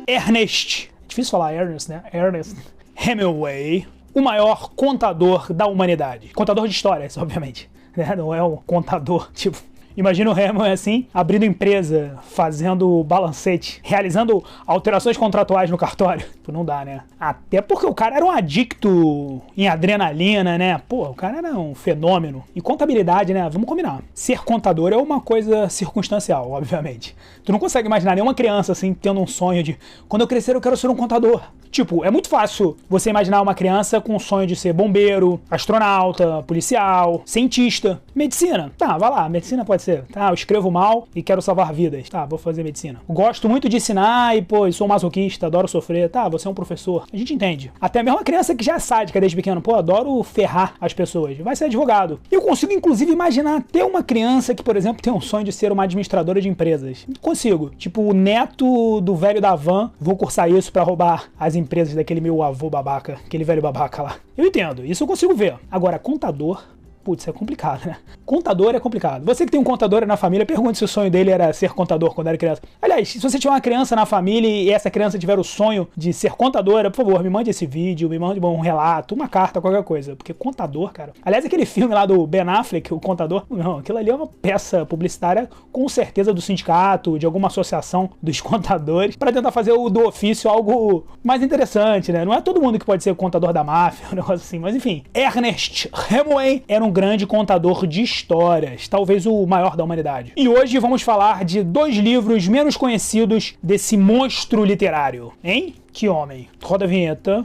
Ernest, difícil falar Ernest, né? Ernest Hemingway, o maior contador da humanidade. Contador de histórias, obviamente, né? Não é um contador, tipo... Imagina o Hemingway assim, abrindo empresa, fazendo balancete, realizando alterações contratuais no cartório. Pô, não dá, né? Até porque o cara era um adicto em adrenalina, né? Pô, o cara era um fenômeno. E contabilidade, né? Vamos combinar. Ser contador é uma coisa circunstancial, obviamente. Tu não consegue imaginar nenhuma criança assim, tendo um sonho de quando eu crescer eu quero ser um contador. Tipo, é muito fácil você imaginar uma criança com o sonho de ser bombeiro, astronauta, policial, cientista, medicina. Tá, vai lá, medicina pode ser. Tá, eu escrevo mal e quero salvar vidas. Tá, vou fazer medicina. Gosto muito de ensinar e, pô, sou masoquista, adoro sofrer. Tá, você é um professor. A gente entende. Até mesmo uma criança que já é sádica desde pequeno. Pô, adoro ferrar as pessoas. Vai ser advogado. Eu consigo, inclusive, imaginar até uma criança que, por exemplo, tem um sonho de ser uma administradora de empresas. Consigo. Tipo, o neto do velho da van, vou cursar isso pra roubar as empresas daquele meu avô babaca, aquele velho babaca lá. Eu entendo, isso eu consigo ver. Agora, contador, putz, é complicado, né? Contador é complicado. Você que tem um contador na família, pergunte se o sonho dele era ser contador quando era criança. Aliás, se você tiver uma criança na família e essa criança tiver o sonho de ser contadora, por favor, me mande esse vídeo, me mande um relato, uma carta, qualquer coisa. Porque contador, cara... Aliás, aquele filme lá do Ben Affleck, o contador, não, aquilo ali é uma peça publicitária com certeza do sindicato, de alguma associação dos contadores, para tentar fazer do ofício algo mais interessante, né? Não é todo mundo que pode ser contador da máfia, um negócio assim, mas enfim. Ernest Hemingway era um grande contador de histórias, talvez o maior da humanidade. E hoje vamos falar de 2 livros menos conhecidos desse monstro literário. Hein? Que homem. Roda a vinheta.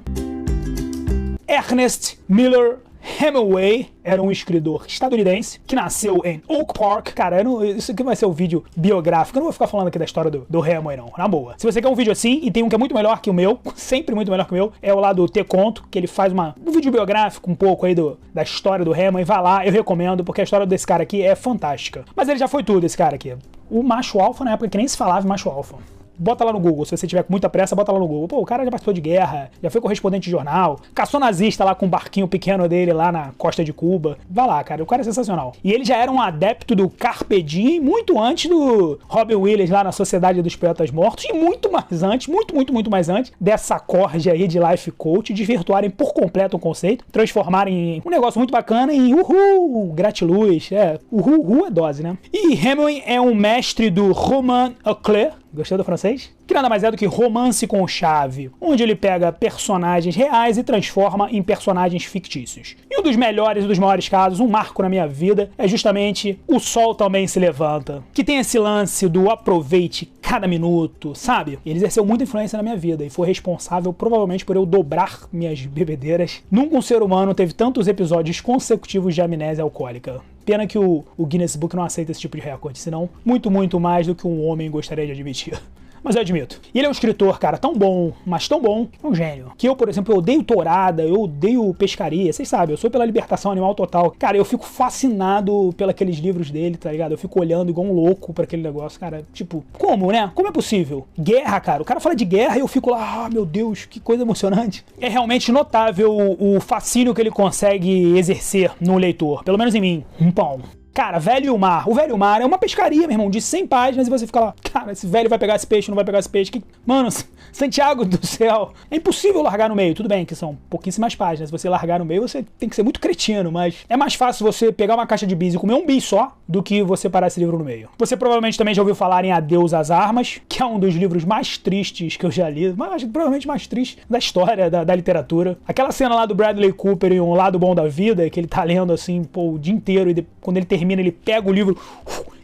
Ernest Miller Hemingway era um escritor estadunidense que nasceu em Oak Park. Cara, isso aqui vai ser um vídeo biográfico. Eu não vou ficar falando aqui da história do Hemingway, não. Na boa. Se você quer um vídeo assim, e tem um que é muito melhor que o meu, sempre muito melhor que o meu, é o lá do Te Conto, que ele faz um vídeo biográfico um pouco aí da história do Hemingway. Vai lá, eu recomendo, porque a história desse cara aqui é fantástica. Mas ele já foi tudo, esse cara aqui. O macho alfa, na época que nem se falava macho alfa. Bota lá no Google, se você tiver com muita pressa, bota lá no Google. Pô, o cara já participou de guerra, já foi correspondente de jornal, caçou nazista lá com um barquinho pequeno dele lá na costa de Cuba. Vai lá, cara, o cara é sensacional. E ele já era um adepto do Carpe Diem muito antes do Robin Williams lá na Sociedade dos Poetas Mortos e muito mais antes, muito mais antes dessa corja aí de life coach, desvirtuarem por completo o conceito, transformarem um negócio muito bacana em uhul, gratiluz, uhul é dose, né? E Hemingway é um mestre do roman à clé. Gostou do francês? Que nada mais é do que romance com chave, onde ele pega personagens reais e transforma em personagens fictícios. E um dos melhores e dos maiores casos, um marco na minha vida, é justamente O Sol Também Se Levanta, que tem esse lance do aproveite cada minuto, sabe? Ele exerceu muita influência na minha vida e foi responsável provavelmente por eu dobrar minhas bebedeiras. Nunca um ser humano teve tantos episódios consecutivos de amnésia alcoólica. Pena que o Guinness Book não aceita esse tipo de recorde, senão muito mais do que um homem gostaria de admitir. Mas eu admito. E ele é um escritor, cara, tão bom, mas tão bom, é um gênio. Que eu, por exemplo, eu odeio tourada, eu odeio pescaria, vocês sabem, eu sou pela libertação animal total. Cara, eu fico fascinado pelos aqueles livros dele, tá ligado? Eu fico olhando igual um louco pra aquele negócio, cara. Tipo, como, né? Como é possível? Guerra, cara. O cara fala de guerra e eu fico lá, ah, meu Deus, que coisa emocionante. É realmente notável o fascínio que ele consegue exercer no leitor, pelo menos em mim. Um pão. Cara, Velho Mar. O Velho Mar é uma pescaria, meu irmão, de 100 páginas e você fica lá, cara, esse velho vai pegar esse peixe, não vai pegar esse peixe. Mano, Santiago do céu. É impossível largar no meio. Tudo bem que são pouquíssimas páginas. Se você largar no meio, você tem que ser muito cretino, mas é mais fácil você pegar uma caixa de bis e comer um bis só do que você parar esse livro no meio. Você provavelmente também já ouviu falar em Adeus às Armas, que é um dos livros mais tristes que eu já li, mas provavelmente mais triste da história da literatura. Aquela cena lá do Bradley Cooper em Um Lado Bom da Vida, que ele tá lendo assim, pô, o dia inteiro e quando ele termina, ele pega o livro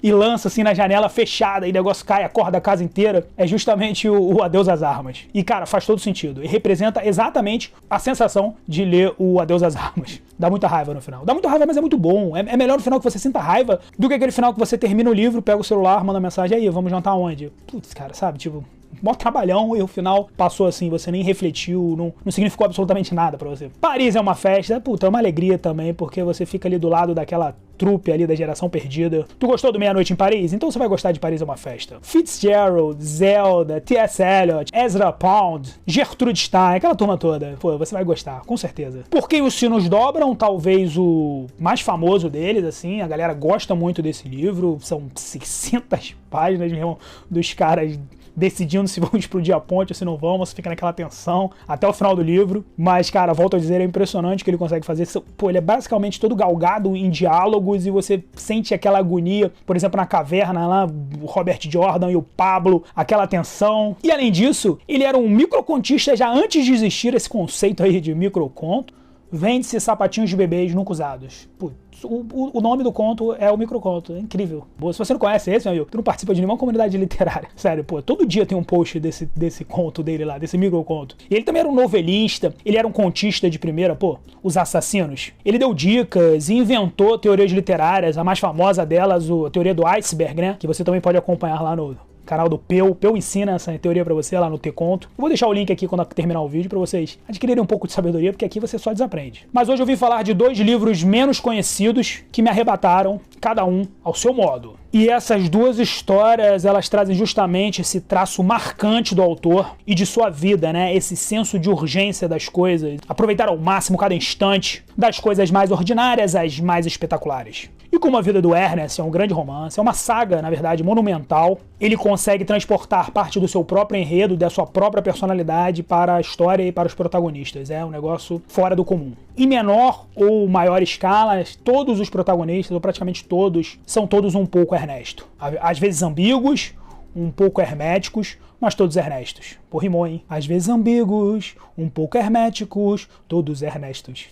e lança assim na janela fechada e o negócio cai, acorda a casa inteira. É justamente o Adeus às Armas. E cara, faz todo sentido. E representa exatamente a sensação de ler o Adeus às Armas. Dá muita raiva no final. Dá muita raiva, mas é muito bom. É melhor no final que você sinta raiva do que aquele final que você termina o livro, pega o celular, manda mensagem, aí, vamos jantar onde? Putz, cara, sabe? Tipo, mó trabalhão e o final passou assim, você nem refletiu, não significou absolutamente nada pra você. Paris é uma festa, puta, é uma alegria também, porque você fica ali do lado daquela trupe ali da geração perdida. Tu gostou do Meia-Noite em Paris? Então você vai gostar de Paris é uma Festa. Fitzgerald, Zelda, T.S. Eliot, Ezra Pound, Gertrude Stein, aquela turma toda. Pô, você vai gostar, com certeza. Por que os Sinos Dobram? Talvez o mais famoso deles, assim. A galera gosta muito desse livro. São 600 páginas, meu irmão, dos caras decidindo se vão explodir a ponte ou se não vão, você fica naquela tensão até o final do livro. Mas, cara, volto a dizer, é impressionante o que ele consegue fazer. Pô, ele é basicamente todo galgado em diálogos e você sente aquela agonia, por exemplo, na caverna lá, o Robert Jordan e o Pablo, aquela tensão. E além disso, ele era um microcontista já antes de existir esse conceito aí de microconto. Vende-se sapatinhos de bebês nunca usados. Putz, o nome do conto é o microconto. É incrível. Pô, se você não conhece esse, meu amigo, tu não participa de nenhuma comunidade literária. Sério, pô, todo dia tem um post desse conto dele lá, desse microconto. E ele também era um novelista, ele era um contista de primeira, pô, Os Assassinos. Ele deu dicas e inventou teorias literárias, a mais famosa delas, a teoria do iceberg, né? Que você também pode acompanhar lá no canal do Peu. Peu ensina essa teoria pra você lá no T-Conto. Eu vou deixar o link aqui quando terminar o vídeo pra vocês adquirirem um pouco de sabedoria, porque aqui você só desaprende. Mas hoje eu vim falar de 2 livros menos conhecidos que me arrebataram, cada um ao seu modo. E essas 2 histórias, elas trazem justamente esse traço marcante do autor e de sua vida, né? Esse senso de urgência das coisas, aproveitar ao máximo cada instante, das coisas mais ordinárias às mais espetaculares. E como a vida do Ernest é um grande romance, é uma saga, na verdade, monumental, ele consegue transportar parte do seu próprio enredo, da sua própria personalidade para a história e para os protagonistas. É um negócio fora do comum. Em menor ou maior escala, todos os protagonistas, ou praticamente todos, são todos um pouco Ernesto. Às vezes ambíguos, um pouco herméticos, mas todos Ernestos. Pô, rimou, hein? Às vezes ambíguos, um pouco herméticos, todos Ernestos.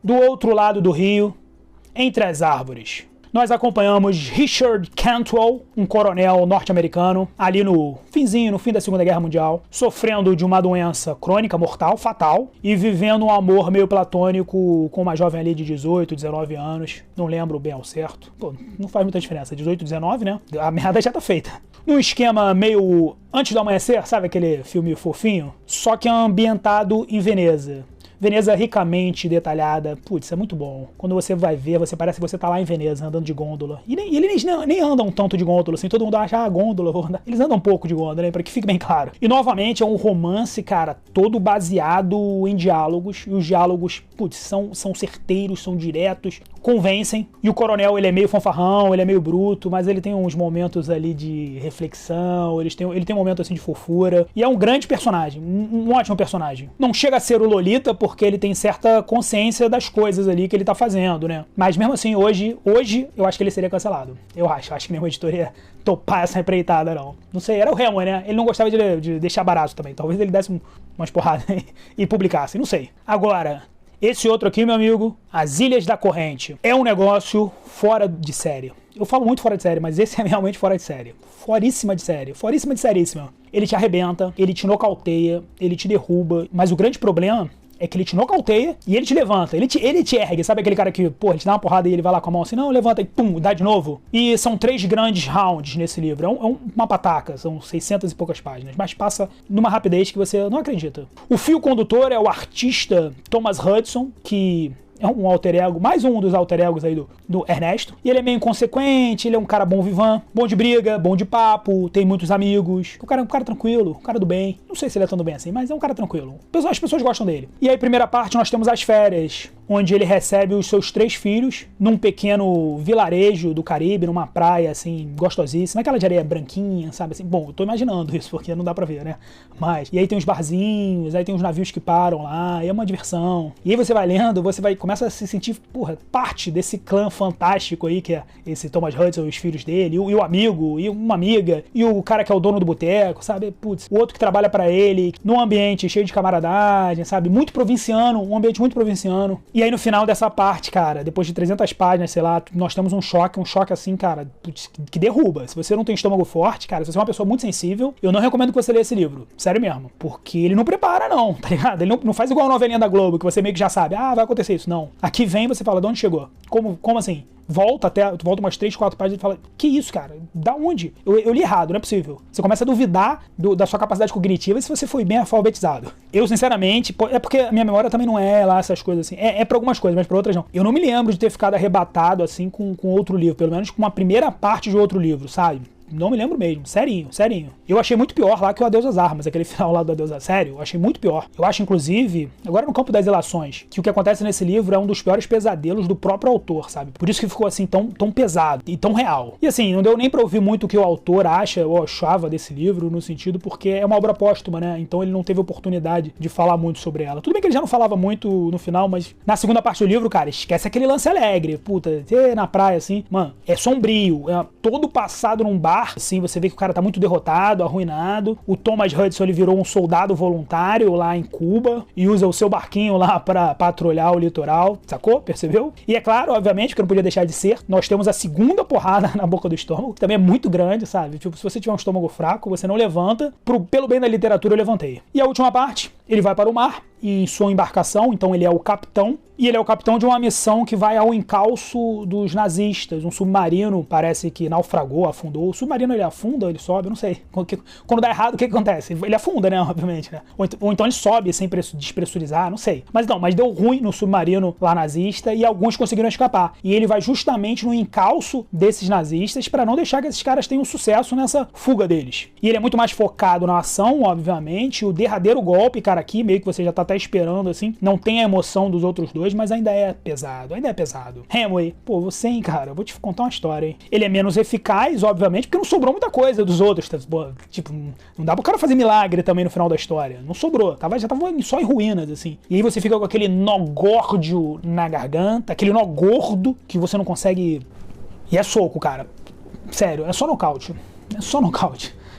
Do outro lado do rio, Entre as Árvores, nós acompanhamos Richard Cantwell, um coronel norte-americano, ali no fim da Segunda Guerra Mundial, sofrendo de uma doença crônica, mortal, fatal, e vivendo um amor meio platônico com uma jovem ali de 18, 19 anos, não lembro bem ao certo. Pô, não faz muita diferença, 18, 19, né? A merda já tá feita. Num esquema meio Antes do Amanhecer, sabe aquele filme fofinho? Só que ambientado em Veneza. Veneza ricamente detalhada, putz, é muito bom. Quando você vai ver, você parece que você tá lá em Veneza, andando de gôndola. E eles nem andam tanto de gôndola, assim, todo mundo acha, gôndola, vou andar. Eles andam um pouco de gôndola, né, pra que fique bem claro. E novamente é um romance, cara, todo baseado em diálogos, e os diálogos, putz, são certeiros, são diretos, convencem. E o coronel, ele é meio fanfarrão, ele é meio bruto, mas ele tem uns momentos ali de reflexão, ele tem um momento assim de fofura. E é um grande personagem, um ótimo personagem. Não chega a ser o Lolita, porque ele tem certa consciência das coisas ali que ele tá fazendo, né? Mas mesmo assim, hoje eu acho que ele seria cancelado. Eu acho que nenhuma editora ia topar essa empreitada, não. Não sei, era o Hemingway, né? Ele não gostava de deixar barato também. Talvez ele desse umas porradas e publicasse, não sei. Agora, esse outro aqui, meu amigo, As Ilhas da Corrente, é um negócio fora de série. Eu falo muito fora de série, mas esse é realmente fora de série. Foríssima de série. Foríssima de seríssima. Ele te arrebenta, ele te nocauteia, ele te derruba. Mas o grande problema é que ele te nocauteia e ele te levanta, ele te ergue, sabe aquele cara que, pô, ele te dá uma porrada e ele vai lá com a mão assim, não, levanta e pum, dá de novo. E são 3 grandes rounds nesse livro, é uma pataca, são 600 e poucas páginas, mas passa numa rapidez que você não acredita. O fio condutor é o artista Thomas Hudson, que é um alter ego, mais um dos alter egos aí do Ernesto. E ele é meio inconsequente, ele é um cara bom vivant, bom de briga, bom de papo, tem muitos amigos. O cara é um cara tranquilo, um cara do bem. Não sei se ele é tão do bem assim, mas é um cara tranquilo. As pessoas gostam dele. E aí, primeira parte, nós temos as férias, onde ele recebe os seus 3 filhos num pequeno vilarejo do Caribe, numa praia, assim, gostosíssima, aquela de areia branquinha, sabe, assim, bom, eu tô imaginando isso, porque não dá pra ver, né, mas, e aí tem uns barzinhos, aí tem uns navios que param lá, e é uma diversão, e aí você vai lendo, começa a se sentir, porra, parte desse clã fantástico aí, que é esse Thomas Hudson, os filhos dele, e o amigo, e uma amiga, e o cara que é o dono do boteco, sabe, putz, o outro que trabalha pra ele, num ambiente cheio de camaradagem, sabe, muito provinciano, um ambiente muito provinciano. E aí no final dessa parte, cara, depois de 300 páginas, sei lá, nós temos um choque assim, cara, que derruba. Se você não tem estômago forte, cara, se você é uma pessoa muito sensível, eu não recomendo que você leia esse livro. Sério mesmo. Porque ele não prepara, não, tá ligado? Ele não faz igual a novelinha da Globo, que você meio que já sabe, vai acontecer isso. Não. Aqui vem, você fala, de onde chegou? Como assim? Volta umas 3, 4 páginas e fala, que isso, cara? Da onde? Eu li errado, não é possível. Você começa a duvidar da sua capacidade cognitiva se você foi bem alfabetizado. Eu, sinceramente, é porque a minha memória também não é lá essas coisas assim. É pra algumas coisas, mas pra outras não. Eu não me lembro de ter ficado arrebatado assim com outro livro, pelo menos com uma primeira parte de outro livro, sabe? Não me lembro mesmo. Serinho. Eu achei muito pior lá que o Adeus às Armas, aquele final lá do Adeus às Sério. Eu achei muito pior. Eu acho, inclusive, agora no campo das relações, que o que acontece nesse livro é um dos piores pesadelos do próprio autor, sabe? Por isso que ficou assim tão pesado e tão real. E assim, não deu nem pra ouvir muito o que o autor acha ou achava desse livro, no sentido porque é uma obra póstuma, né? Então ele não teve oportunidade de falar muito sobre ela. Tudo bem que ele já não falava muito no final, mas na segunda parte do livro, cara, esquece aquele lance alegre. Puta, na praia, assim, mano, é sombrio. É todo passado num bar, assim, você vê que o cara tá muito derrotado, arruinado. O Thomas Hudson, ele virou um soldado voluntário lá em Cuba e usa o seu barquinho lá pra patrulhar o litoral, sacou? Percebeu? E é claro, obviamente, que não podia deixar de ser, nós temos a segunda porrada na boca do estômago, que também é muito grande, sabe? Tipo, se você tiver um estômago fraco, você não levanta. Pelo bem da literatura, eu levantei. E a última parte, ele vai para o mar, em sua embarcação, então ele é o capitão, e ele é o capitão de uma missão que vai ao encalço dos nazistas, um submarino, parece que naufragou, afundou. O submarino ele afunda, ele sobe, eu não sei. Quando dá errado, o que acontece? Ele afunda, né, obviamente, né? Ou então ele sobe sem despressurizar, não sei. Mas deu ruim no submarino lá nazista e alguns conseguiram escapar. E ele vai justamente no encalço desses nazistas para não deixar que esses caras tenham sucesso nessa fuga deles. E ele é muito mais focado na ação, obviamente. O derradeiro golpe, cara, aqui meio que você já tá até esperando, assim, não tem a emoção dos outros dois, mas ainda é pesado, Hemingway, pô, você, hein, cara, eu vou te contar uma história, hein. Ele é menos eficaz, obviamente, porque não sobrou muita coisa dos outros, tipo, não dá pro cara fazer milagre também no final da história, não sobrou, já tava só em ruínas, assim. E aí você fica com aquele nó górdio na garganta, aquele nó gordo que você não consegue... E é soco, cara, sério, é só nocaute.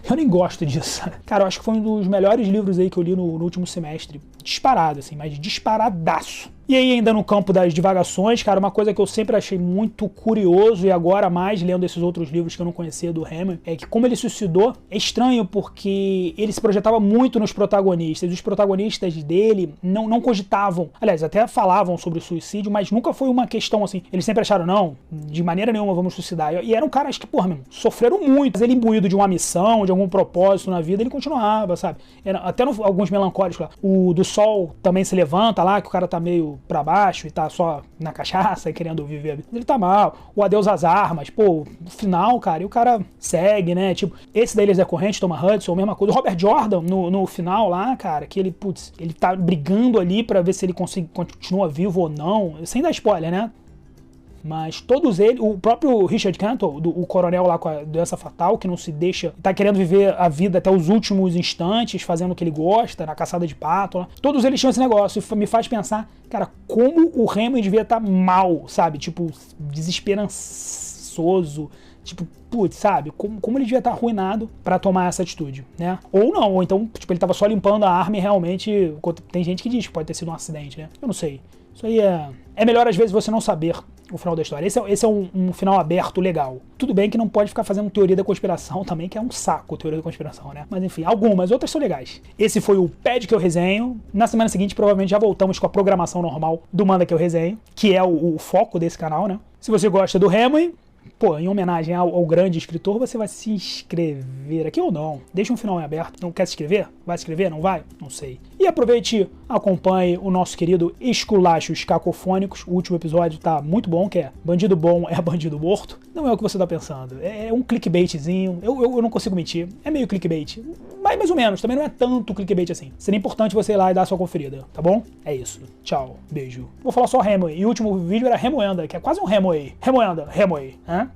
Eu nem gosto disso. Cara, eu acho que foi um dos melhores livros aí que eu li no último semestre. Disparado, assim, mas disparadaço. E aí, ainda no campo das divagações, cara, uma coisa que eu sempre achei muito curioso, e agora mais lendo esses outros livros que eu não conhecia do Hemingway, é que como ele suicidou, é estranho porque ele se projetava muito nos protagonistas. Os protagonistas dele não cogitavam, aliás, até falavam sobre o suicídio, mas nunca foi uma questão assim. Eles sempre acharam, não, de maneira nenhuma vamos suicidar. E eram caras que, porra, mesmo, sofreram muito. Mas ele imbuído de uma missão, de algum propósito na vida, ele continuava, sabe? Até alguns melancólicos lá. O do Sol também se levanta lá, que o cara tá meio pra baixo e tá só na cachaça e querendo viver a vida. Ele tá mal. O Adeus às Armas, pô, no final, cara, e o cara segue, né? Tipo, esse da Ilhas da Corrente, Thomas Hudson, mesma coisa. O Robert Jordan, no final lá, cara, que ele, putz, ele tá brigando ali pra ver se ele continua vivo ou não, sem dar spoiler, né? Mas todos eles, o próprio Richard Cantle, o coronel lá com a doença fatal, que não se deixa, tá querendo viver a vida até os últimos instantes, fazendo o que ele gosta, na caçada de pato, lá. Todos eles tinham esse negócio, e me faz pensar, cara, como o Hemingway devia estar mal, sabe? Tipo, desesperançoso, tipo, putz, sabe? Como ele devia estar arruinado pra tomar essa atitude, né? Ou não, ou então, tipo, ele tava só limpando a arma e realmente, tem gente que diz que pode ter sido um acidente, né? Eu não sei. Isso aí é melhor às vezes você não saber o final da história. Esse é um final aberto legal. Tudo bem que não pode ficar fazendo teoria da conspiração também, que é um saco teoria da conspiração, né? Mas enfim, algumas, outras são legais. Esse foi o Pad que eu resenho. Na semana seguinte, provavelmente já voltamos com a programação normal do Manda que eu resenho, que é o foco desse canal, né? Se você gosta do Hemingway, pô, em homenagem ao grande escritor, você vai se inscrever aqui ou não? Deixa um final em aberto. Não quer se inscrever? Vai se inscrever? Não vai? Não sei. E aproveite, acompanhe o nosso querido Esculachos Cacofônicos. O último episódio tá muito bom, que é Bandido Bom é Bandido Morto. Não é o que você tá pensando. É um clickbaitzinho. Eu não consigo mentir. É meio clickbait. Mas mais ou menos. Também não é tanto clickbait assim. Seria importante você ir lá e dar a sua conferida, tá bom? É isso. Tchau. Beijo. Vou falar só Hemingway. E o último vídeo era Remoenda, que é quase um Hemingway. Remoenda. Hemingway. Hã?